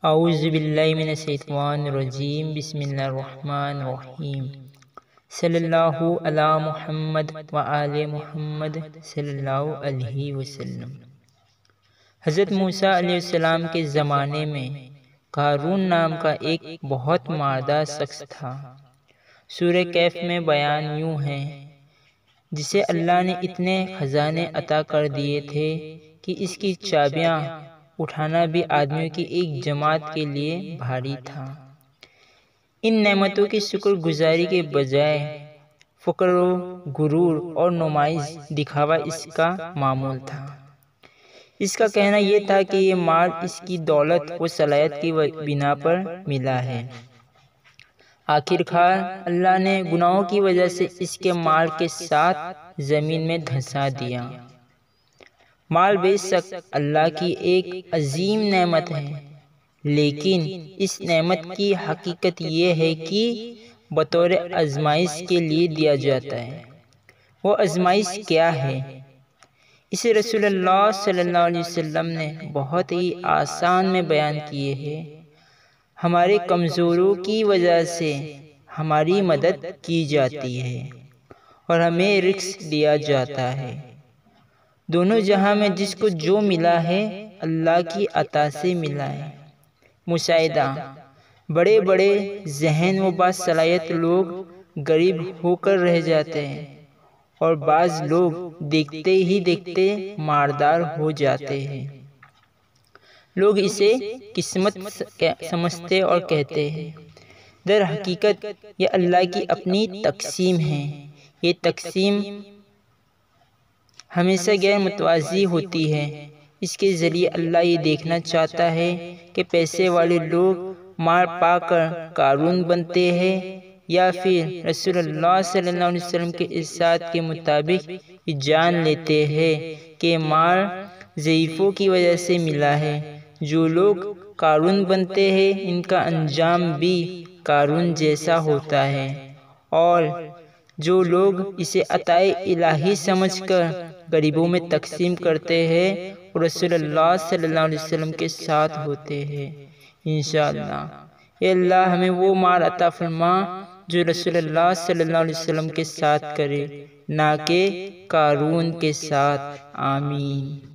اعوذ باللہ من الشیطان الرجیم بسم اللہ الرحمن الرحیم صلی اللہ علی محمد وآل محمد صلی اللہ علیہ وسلم۔ حضرت موسیٰ علیہ السلام کے زمانے میں قارون نام کا ایک بہت مالدار شخص تھا۔ سورہ کہف میں بیان یوں ہے، جسے اللہ نے اتنے خزانے عطا کر دیے تھے کہ اس کی چابیاں اٹھانا بھی آدمیوں کی ایک جماعت کے لیے بھاری تھا۔ ان نعمتوں کی شکر گزاری کے بجائے فخر و غرور اور نمائش دکھاوا اس کا معمول تھا۔ اس کا کہنا یہ تھا کہ یہ مال اس کی دولت و صلاحیت کی بنا پر ملا ہے۔ آخرکار اللہ نے گناہوں کی وجہ سے اس کے مال کے ساتھ زمین میں دھنسا دیا۔ مال بے شک اللہ کی ایک عظیم نعمت ہے، لیکن اس نعمت کی حقیقت یہ ہے کہ بطور آزمائش کے لیے دیا جاتا ہے۔ وہ آزمائش کیا ہے؟ اسے رسول اللہ صلی اللہ علیہ وسلم نے بہت ہی آسان میں بیان کیے ہیں۔ ہمارے کمزوروں کی وجہ سے ہماری مدد کی جاتی ہے اور ہمیں رزق دیا جاتا ہے۔ دونوں جہاں میں جس کو جو ملا ہے اللہ کی عطا سے ملا ہے۔ مشاہدہ، بڑے بڑے ذہن و باصلاحیت لوگ غریب ہو کر رہ جاتے ہیں اور بعض لوگ دیکھتے ہی دیکھتے مالدار ہو جاتے ہیں۔ لوگ اسے قسمت سمجھتے اور کہتے ہیں، در حقیقت یہ اللہ کی اپنی تقسیم ہے۔ یہ تقسیم ہمیشہ غیر متوازی ہوتی ہے۔ اس کے ذریعے اللہ یہ دیکھنا چاہتا ہے کہ پیسے والے لوگ مال پا کر قارون بنتے ہیں یا پھر رسول اللہ صلی اللہ علیہ وسلم کے ارشاد کے مطابق یہ جان لیتے ہیں کہ مال ضعیفوں کی وجہ سے ملا ہے۔ جو لوگ قارون بنتے ہیں ان کا انجام بھی قارون جیسا ہوتا ہے، اور جو لوگ اسے عطائے الہی سمجھ کر غریبوں میں تقسیم کرتے ہیں وہ رسول اللہ صلی اللہ علیہ وسلم کے ساتھ ہوتے ہیں۔ انشاءاللہ اے اللہ ہمیں وہ مال عطا فرما جو رسول اللہ صلی اللہ علیہ وسلم کے ساتھ کرے، نہ کہ قارون کے ساتھ۔ آمین۔